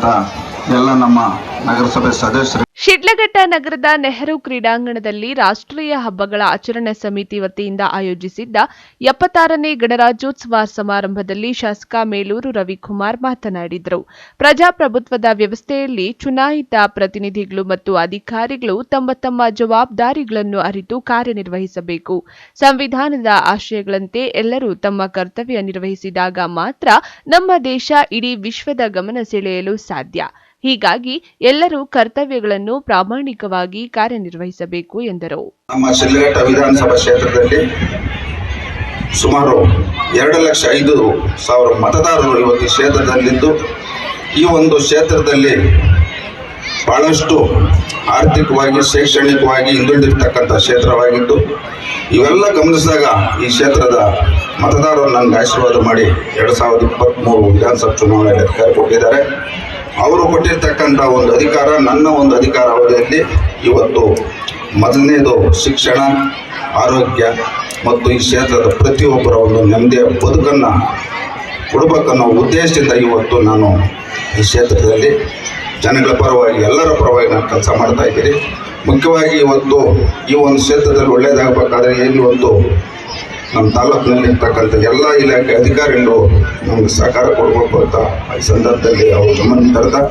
ಅಂತ ಎಲ್ಲ ನಮ್ಮ ನಗರಸಭೆ ಸದಸ್ಯರು. ಶಿಡ್ಲಘಟ್ಟ ನಗರದ ನೆಹರು ಕ್ರೀಡಾಂಗಣದಲ್ಲಿ ರಾಷ್ಟ್ರೀಯ ಹಬ್ಬಗಳ ಆಚರಣೆ ಸಮಿತಿ ವತಿಯಿಂದ ಆಯೋಜಿಸಿದ್ದ 76ನೇ ಗಣರಾಜ್ಯೋತ್ಸವ ಸಮಾರಂಭದಲ್ಲಿ ಶಾಸಕ ಮೇಲೂರು ರವಿಕುಮಾರ್ ಮಾತನಾಡಿದರು. ಪ್ರಜಾಪ್ರಭುತ್ವದ ವ್ಯವಸ್ಥೆಯಲ್ಲಿ ಚುನಾಯಿತ ಪ್ರತಿನಿಧಿಗಳು ಮತ್ತು ಅಧಿಕಾರಿಗಳು ತಮ್ಮ ತಮ್ಮ ಜವಾಬ್ದಾರಿಗಳನ್ನು ಅರಿತು ಕಾರ್ಯನಿರ್ವಹಿಸಬೇಕು. ಸಂವಿಧಾನದ ಆಶಯಗಳಂತೆ ಎಲ್ಲರೂ ತಮ್ಮ ಕರ್ತವ್ಯ ನಿರ್ವಹಿಸಿದಾಗ ಮಾತ್ರ ನಮ್ಮ ದೇಶ ಇಡೀ ವಿಶ್ವದ ಗಮನ ಸೆಳೆಯಲು ಸಾಧ್ಯ. ಹೀಗಾಗಿ ಎಲ್ಲರೂ ಕರ್ತವ್ಯಗಳನ್ನು ಪ್ರಾಮಾಣಿಕವಾಗಿ ಕಾರ್ಯನಿರ್ವಹಿಸಬೇಕು ಎಂದರು. ನಮ್ಮ ಶಿಡ್ಲಘಟ್ಟ ವಿಧಾನಸಭಾ ಕ್ಷೇತ್ರದಲ್ಲಿ ಸುಮಾರು 2,05,000 ಮತದಾರರು ಇವತ್ತು ಕ್ಷೇತ್ರದಲ್ಲಿದ್ದು, ಈ ಒಂದು ಕ್ಷೇತ್ರದಲ್ಲಿ ಬಹಳಷ್ಟು ಆರ್ಥಿಕವಾಗಿ ಶೈಕ್ಷಣಿಕವಾಗಿ ಹಿಂದುಳಿದಿರ್ತಕ್ಕಂಥ ಕ್ಷೇತ್ರವಾಗಿದ್ದು, ಇವೆಲ್ಲ ಗಮನಿಸಿದಾಗ ಈ ಕ್ಷೇತ್ರದ ಮತದಾರರು ನನಗೆ ಆಶೀರ್ವಾದ ಮಾಡಿ 2023 ವಿಧಾನಸಭಾ ಚುನಾವಣೆಯಲ್ಲಿ ಅಧಿಕಾರ ಕೊಟ್ಟಿದ್ದಾರೆ. ಅವರು ಕೊಟ್ಟಿರ್ತಕ್ಕಂಥ ಒಂದು ಅಧಿಕಾರ ನನ್ನ ಒಂದು ಅಧಿಕಾರ ಅವಧಿಯಲ್ಲಿ ಇವತ್ತು ಮೊದಲನೇದು ಶಿಕ್ಷಣ, ಆರೋಗ್ಯ ಮತ್ತು ಈ ಕ್ಷೇತ್ರದ ಪ್ರತಿಯೊಬ್ಬರ ಒಂದು ನೆಮ್ಮದಿಯ ಬದುಕನ್ನು ಕೊಡಬೇಕನ್ನೋ ಉದ್ದೇಶದಿಂದ ಇವತ್ತು ನಾನು ಈ ಕ್ಷೇತ್ರದಲ್ಲಿ ಜನಗಳ ಪರವಾಗಿ ಎಲ್ಲರ ಪರವಾಗಿ ನಾನು ಕೆಲಸ ಮಾಡ್ತಾ ಇದ್ದೀನಿ. ಮುಖ್ಯವಾಗಿ ಇವತ್ತು ಈ ಒಂದು ಕ್ಷೇತ್ರದಲ್ಲಿ ಒಳ್ಳೆಯದಾಗಬೇಕಾದ್ರೆ ಏನು ಇವತ್ತು ನಮ್ಮ ತಾಲೂಕಿನಲ್ಲಿ ಇರ್ತಕ್ಕಂಥ ಎಲ್ಲ ಇಲಾಖೆ ಅಧಿಕಾರಿಗಳು ನಮಗೆ ಸಹಕಾರ ಕೊಡಬೇಕು ಅಂತ ಈ ಸಂದರ್ಭದಲ್ಲಿ ಅವರು ಗಮನ ತರ್ತಾ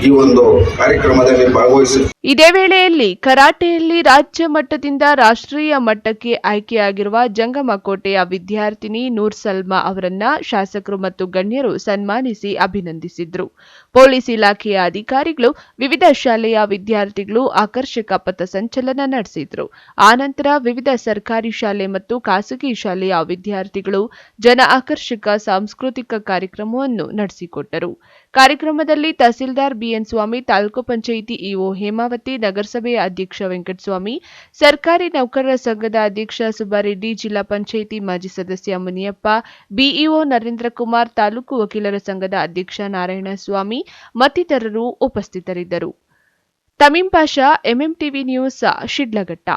ಈ ಒಂದು ಕಾರ್ಯಕ್ರಮದಲ್ಲಿ ಭಾಗವಹಿಸಿ. ಇದೇ ವೇಳೆಯಲ್ಲಿ ಕರಾಟೆಯಲ್ಲಿ ರಾಜ್ಯ ಮಟ್ಟದಿಂದ ರಾಷ್ಟ್ರೀಯ ಮಟ್ಟಕ್ಕೆ ಆಯ್ಕೆಯಾಗಿರುವ ಜಂಗಮಕೋಟೆಯ ವಿದ್ಯಾರ್ಥಿನಿ ನೂರ್ ಸಲ್ಮಾ ಅವರನ್ನ ಶಾಸಕರು ಮತ್ತು ಗಣ್ಯರು ಸನ್ಮಾನಿಸಿ ಅಭಿನಂದಿಸಿದ್ರು. ಪೊಲೀಸ್ ಇಲಾಖೆಯ ಅಧಿಕಾರಿಗಳು, ವಿವಿಧ ಶಾಲೆಯ ವಿದ್ಯಾರ್ಥಿಗಳು ಆಕರ್ಷಕ ಪಥಸಂಚಲನ ನಡೆಸಿದ್ರು. ಆನಂತರ ವಿವಿಧ ಸರ್ಕಾರಿ ಶಾಲೆ ಮತ್ತು ಖಾಸಗಿ ಶಾಲೆಯ ವಿದ್ಯಾರ್ಥಿಗಳು ಜನ ಆಕರ್ಷಕ ಸಾಂಸ್ಕೃತಿಕ ಕಾರ್ಯಕ್ರಮವನ್ನು ನಡೆಸಿಕೊಟ್ಟರು. ಕಾರ್ಯಕ್ರಮದಲ್ಲಿ ತಹಸೀಲ್ದಾರ್ ಬಿಎನ್ ಸ್ವಾಮಿ, ತಾಲೂಕು ಪಂಚಾಯಿತಿ ಇಒ ಹೇಮಾವತಿ, ನಗರಸಭೆಯ ಅಧ್ಯಕ್ಷ ವೆಂಕಟಸ್ವಾಮಿ, ಸರ್ಕಾರಿ ನೌಕರರ ಸಂಘದ ಅಧ್ಯಕ್ಷ ಸುಬ್ಬಾರೆಡ್ಡಿ, ಜಿಲ್ಲಾ ಪಂಚಾಯಿತಿ ಮಾಜಿ ಸದಸ್ಯ ಮುನಿಯಪ್ಪ, ಬಿಇಒ ನರೇಂದ್ರ ಕುಮಾರ್, ತಾಲೂಕು ವಕೀಲರ ಸಂಘದ ಅಧ್ಯಕ್ಷ ನಾರಾಯಣಸ್ವಾಮಿ ಮತ್ತಿತರರು ಉಪಸ್ಥಿತರಿದ್ದರು. ತಮೀಂ ಪಾಷಾ, ಎಂಎಂಟಿವಿ ನ್ಯೂಸ್, ಶಿಡ್ಲಘಟ್ಟ.